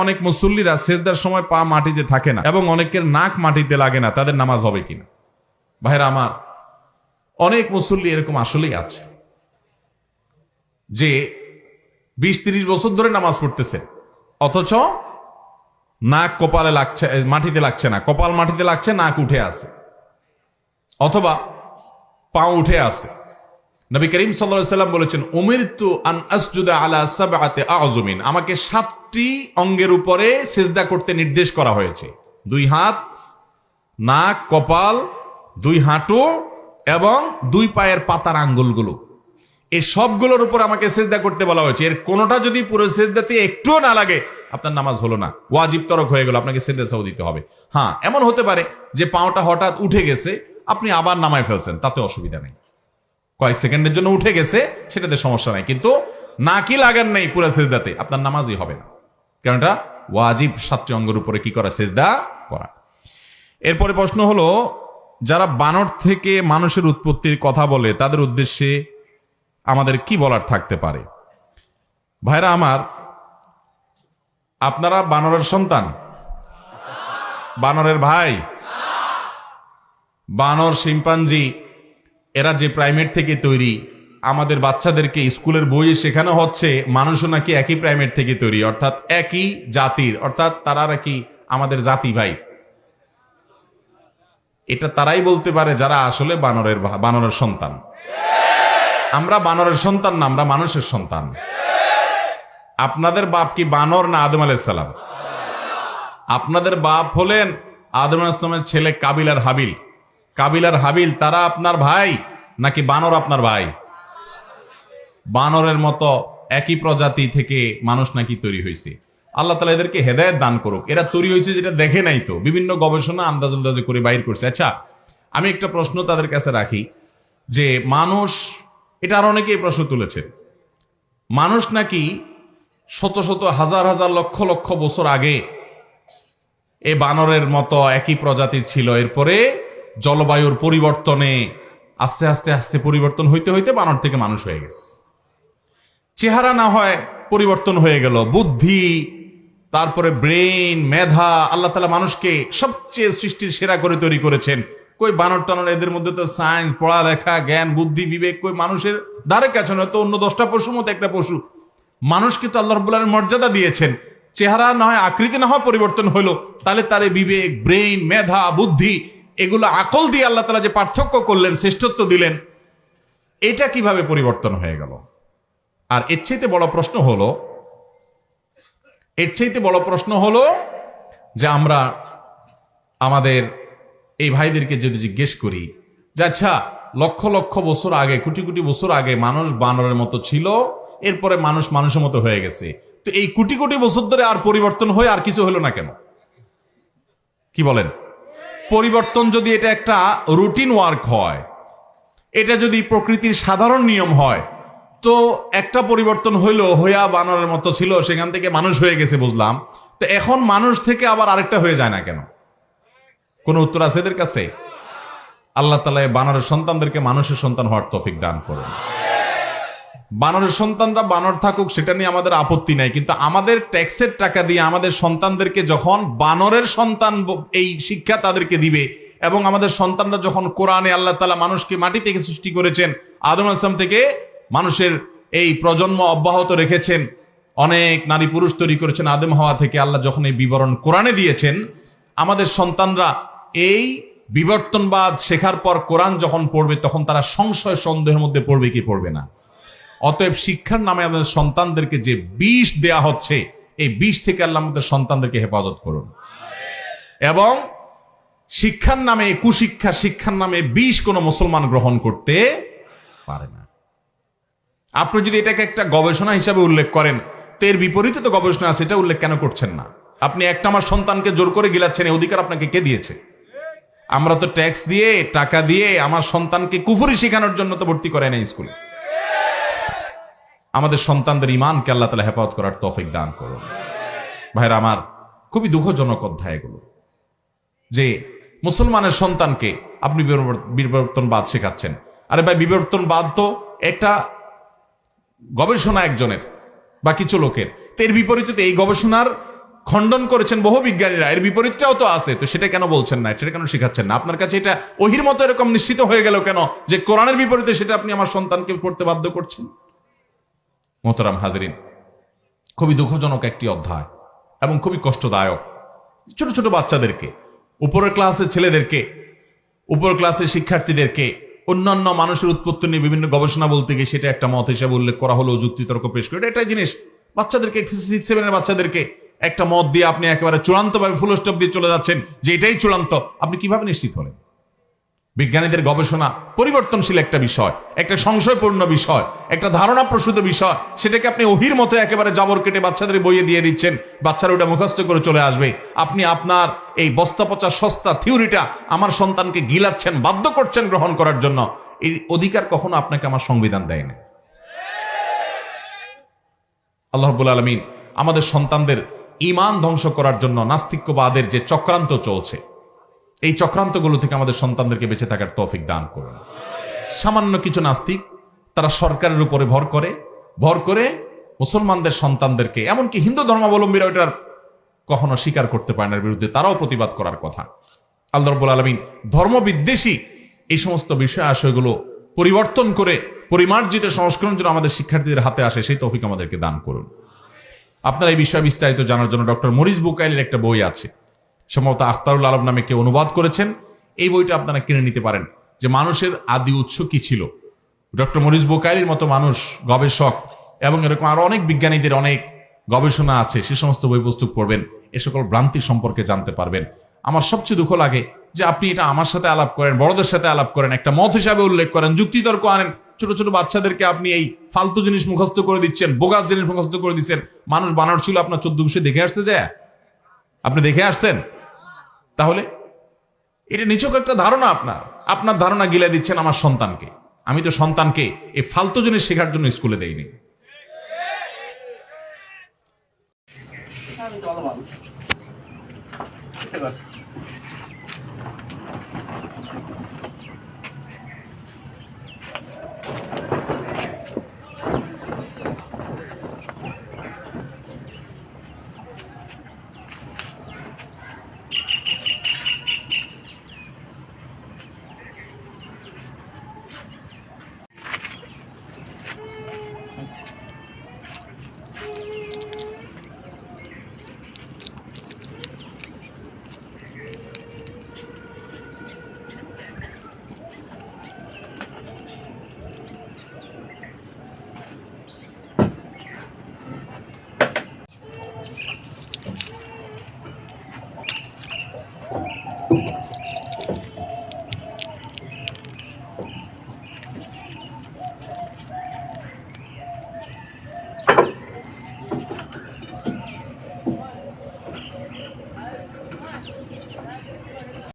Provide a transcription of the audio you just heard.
অনেক মুসল্লিরা সেজদার সময় পা মাটিতে থাকে না এবং অনেকের নাক মাটিতে লাগে না, তাদের নামাজ হবে কিনা? ভাইরা আমার, অনেক মুসল্লি এরকম আসলেই আছে যে 20-30 বছর ধরে নামাজ পড়তেছে, অথচ নাক কপালে লাগছে, মাটিতে লাগছে না, কপাল মাটিতে লাগছে, নাক উঠে আছে অথবা পা উঠে আছে। নবী করিম সাল্লাল্লাহু আলাইহি সাল্লাম বলেছেন, উমিরতু আন আসজুদা আলা সাবআতি আযমিন, আমাকে 7টি অঙ্গের উপরে সিজদা করতে নির্দেশ করা হয়েছে। 2 হাত, নাক, কপাল, 2 হাঁটু এবং 2 পায়ের পাতার আঙ্গুলগুলো, এই সবগুলোর উপর আমাকে সিজদা করতে বলা হয়েছে। এর কোনোটা যদি পুরো সিজদাতে একটুও না লাগে, আপনার নামাজ হলো না, ওয়াজিব তরক হয়ে গেল, আপনাকে সিজদা সাও দিতে হবে। হ্যাঁ, এমন হতে পারে যে পাওটা হঠাৎ উঠে গেছে, আপনি আবার নামায় ফেলছেন, তাতে অসুবিধা নেই, কয়েক সেকেন্ডের জন্য উঠে গেছে, সেটাতে সমস্যা নাই। কিন্তু নাকি লাগান নাই পুরো সিজদাতে, আপনার নামাজই হবে না, কারণ এটা ওয়াজিব 7টি অঙ্গের উপরে কি করা? সিজদা করা। এরপরে প্রশ্ন হলো, যারা বানর থেকে মানুষের উৎপত্তির কথা বলে তাদের উদ্দেশ্যে আমাদের কি বলার থাকতে পারে? ভাইরা আমার, আপনারা বানরের সন্তান, বানরের ভাই, বানর, শিম্পাঞ্জি, এরা যে প্রাইমেট থেকে তৈরি, আমাদের বাচ্চাদেরকে স্কুলের বইয়ে শেখানো হচ্ছে মানুষও নাকি একই প্রাইমেট থেকে তৈরি, অর্থাৎ একই জাতির, অর্থাৎ তারা নাকি আমাদের জাতি ভাই। এটা তারাই বলতে পারে যারা আসলে বানরের সন্তান। আমরা বানরের সন্তান না, আমরা মানুষের সন্তান। আপনাদের বাপ কি বানর না আদম আলাইহিস সালাম? আপনাদের বাপ হলেন আদম আলাইহিস সালামের ছেলে কাবিল আর হাবিল। কাবিল আর হাবিল তারা আপনার ভাই নাকি বানর আপনার ভাই? বানরের মতো একই প্রজাতি থেকে মানুষ নাকি তৈরি হয়েছে। আল্লাহ তাআলা এদেরকে হেদায়েত দান করুক। এরা তৈরি হয়েছে যেটা দেখে নাই তো, বিভিন্ন গবেষণা আন্দাজ করে বাইর করছে। আচ্ছা, আমি একটা প্রশ্ন তাদের কাছে রাখি যে মানুষ, এটা আর অনেকেই প্রশ্ন তুলেছে, মানুষ নাকি শত শত হাজার হাজার লক্ষ লক্ষ বছর আগে এ বানরের মতো একই প্রজাতির ছিল, এরপরে জলবায়ুর পরিবর্তনে আস্তে আস্তে আস্তে পরিবর্তন হইতে হইতে বানর থেকে মানুষ হয়ে গেছে। চেহারা না হয় পরিবর্তন হয়ে গেল, বুদ্ধি, তারপরে ব্রেন, মেধা, আল্লাহ তাআলা মানুষকে সবচেয়ে সৃষ্টির সেরা করে তৈরি করেছেন। কই বানর টানর, এদের মধ্যে তো সায়েন্স, পড়ালেখা, জ্ঞান, বুদ্ধি, বিবেক কই মানুষের ধারে কাছে নয়, তো অন্য 10টা পশুর মতো একটা পশু। মানুষকে তো আল্লাহ রাব্বুল আলামিন মর্যাদা দিয়েছেন, চেহারা না হয় আকৃতি না হয় পরিবর্তন হলো, তাহলে তার বিবেক, ব্রেইন, মেধা, বুদ্ধি, এগুলো আকল দিয়ে আল্লাহ তাআলা যে পার্থক্য করলেন, শ্রেষ্ঠত্ব দিলেন, এটা কিভাবে পরিবর্তন হয়ে গেল? আর এর চাইতে বড় প্রশ্ন হলো যে আমরা আমাদের এই ভাইদেরকে যদি জিজ্ঞেস করি যে আচ্ছা, লক্ষ লক্ষ বছর আগে, কোটি কোটি বছর আগে মানুষ বানরের মতো ছিল, এরপরে মানুষ মানুষের মতো হয়ে গেছে, তো এই কোটি কোটি বছর ধরে আর পরিবর্তন হয়ে আর কিছু হলো না কেন? কি বলেন? পরিবর্তন যদি এটা একটা রুটিন ওয়ার্ক হয়, এটা যদি প্রকৃতির সাধারণ নিয়ম হয়, তো একটা পরিবর্তন হইয়া বানরের মতো ছিল, সেখান থেকে মানুষ হয়ে গেছে, বুঝলাম, তো এখন মানুষ থেকে আবার আরেকটা হয়ে যায় না কেন? কোন উত্তর আছে এদের কাছে? আল্লাহ তাআলা বানরের সন্তানদেরকে মানুষের সন্তান হওয়ার তৌফিক দান করুন। বানরের সন্তানরা বানর থাকুক, সেটা নিয়ে আমাদের আপত্তি নাই, কিন্তু আমাদের ট্যাক্সের টাকা দিয়ে আমাদের সন্তানদেরকে যখন বানরের সন্তান এই শিক্ষা তাদেরকে দিবে, এবং আমাদের সন্তানরা যখন কোরআনে আল্লাহ তাআলা মানুষকে মাটি থেকে সৃষ্টি করেছেন, আদম আলাইহিস সালাম থেকে মানুষের এই প্রজন্ম অব্যাহত রেখেছেন, অনেক নারী পুরুষ তৈরি করেছেন আদম হাওয়া থেকে, আল্লাহ যখন এই বিবরণ কোরআনে দিয়েছেন, আমাদের সন্তানরা এই বিবর্তনবাদ শেখার পর কোরআন যখন পড়বে, তখন তারা সংশয় সন্দেহের মধ্যে পড়বে কি পড়বে না। অতএব শিক্ষার নামে আমাদের সন্তানদেরকে যে বিষ দেয়া হচ্ছে, এই বিষ থেকে আল্লাহ আমাদের সন্তানদেরকে হেফাজত করুন। এবং শিক্ষার নামে কুশিক্ষা, শিক্ষার নামে বিষ কোনো মুসলমান গ্রহণ করতে পারে না। আপনি যদি এটাকে একটা গবেষণা হিসাবে উল্লেখ করেন, তো এর বিপরীতে তো গবেষণা আছে, এটা উল্লেখ কেন করছেন না? আপনি একটা আমার সন্তানকে জোর করে গিলাচ্ছেন, এই অধিকার আপনাকে কে দিয়েছে? আমরা তো ট্যাক্স দিয়ে, টাকা দিয়ে আমার সন্তানকে কুফরি শেখানোর জন্য তো ভর্তি করে নাই স্কুলে। আমাদের সন্তানদের ঈমানকে আল্লাহ তাআলা হেফাজত করার তৌফিক দান করুন। ভাইরা আমার, খুবই দুঃখজনক অধ্যায় এগুলো, যে মুসলমানের সন্তানকে আপনি বিবর্তনবাদ শেখাচ্ছেন। আরে ভাই, বিবর্তনবাদ তো একটা গবেষণা একজনের বা কিছু লোকের, তো এর বিপরীতে এই গবেষণার খণ্ডন করেছেন বহু বিজ্ঞানীরা, এর বিপরীতটাও তো আছে, তো সেটা কেন বলছেন না, সেটা কেন শেখাচ্ছেন না? আপনার কাছে এটা ওহির মতো এরকম নিশ্চিত হয়ে গেল কেন যে কোরআনের বিপরীতে সেটা আপনি আমার সন্তানকে পড়তে বাধ্য করছেন? মোহতারাম হাজরিন, খুবই দুঃখজনক একটি অধ্যায় এবং খুবই কষ্টদায়ক। ছোট ছোট বাচ্চাদেরকে, উপরের ক্লাসের ছেলেদেরকে, উপর ক্লাসের শিক্ষার্থীদেরকে অন্যান্য মানুষের উৎপত্তি নিয়ে বিভিন্ন গবেষণা বলতে গিয়ে সেটা একটা মত হিসেবে উল্লেখ করা হলো, যুক্তিতর্ক পেশ করে, এটা একটা জিনিস। বাচ্চাদেরকে 6-7 বাচ্চাদেরকে একটা মত দিয়ে আপনি একেবারে চূড়ান্তভাবে ফুল স্টপ দিয়ে চলে যাচ্ছেন যে এটাই চূড়ান্ত। আপনি কিভাবে নিশ্চিত হলেন? বিজ্ঞানীদের গবেষণা পরিবর্তনশীল একটা বিষয়, একটা সংশয়পূর্ণ বিষয়, একটা ধারণা প্রসূত বিষয়, সেটাকে আপনি ওহির মতো একেবারে জাবর কেটে বাচ্চাদের বইয়ে দিয়ে দিচ্ছেন, বাচ্চারা ওটা মুখস্থ করে চলে আসবে। আপনি আপনার এই বস্তা পচা সস্তা থিওরিটা আমার সন্তানকে গিলাচ্ছেন, বাধ্য করছেন গ্রহণ করার জন্য। এই অধিকার কখনো আপনাকে আমার সংবিধান দেয়নি। আল্লাহ রাব্বুল আলামিন আমাদের সন্তানদের ঈমান ধ্বংস করার জন্য নাস্তিক্যবাদের যে চক্রান্ত চলছে, এই চক্রান্তগুলো থেকে আমাদের সন্তানদেরকে বেঁচে থাকার তৌফিক দান করুন। সামান্য কিছু নাস্তিক তারা সরকারের উপরে ভর করে মুসলমানদের সন্তানদেরকে, এমনকি হিন্দু ধর্মাবলম্বীরা ওইটার কখনো স্বীকার করতে পারে না, বিরুদ্ধে তারাও প্রতিবাদ করার কথা। আল্লাহ রাব্বুল আলামিন ধর্মবিদ্বেষী এই সমস্ত বিষয় আশয়গুলো পরিবর্তন করে পরিমার্জিত সংস্করণ যেন আমাদের শিক্ষার্থীদের হাতে আসে, সেই তৌফিক আমাদেরকে দান করুন। আপনারা এই বিষয়ে বিস্তারিত জানার জন্য ডক্টর মরিস বুকাইলের একটা বই আছে, সম্ভবত আখতারুল আলম নামে কেউ অনুবাদ করেছেন। এই বইটা আপনারা কিনে নিতে পারেন, যে মানুষের আদি উৎস কি ছিল। ডক্টর মরিস বুকাইলের মতো মানুষ, গবেষক এবং এরকম আরো অনেক বিজ্ঞানীদের অনেক গবেষণা আছে, সে সমস্ত বই পুস্তক পড়বেন, এ সকল ভ্রান্তি সম্পর্কে জানতে পারবেন। আমার সবচেয়ে দুঃখ লাগে যে আপনি এটা আমার সাথে আলাপ করেন, বড়দের সাথে আলাপ করেন, একটা মত হিসাবে উল্লেখ করেন, যুক্তিতর্ক আনেন, ছোট ছোট বাচ্চাদেরকে আপনি এই ফালতু জিনিস মুখস্থ করে দিচ্ছেন, বোগাস জিনিস মুখস্থ করে দিচ্ছেন। মানুষ বানর ছিল আপনার 14 দেখে আসছে, যায় আপনি দেখে আসছেন? তাহলে এটা নিছক একটা ধারণা, আপনার ধারণা গিলে দিচ্ছেন আমার সন্তানকে। আমি তো সন্তানকে এই ফালতু জিনিস শেখার জন্য স্কুলে দেইনি।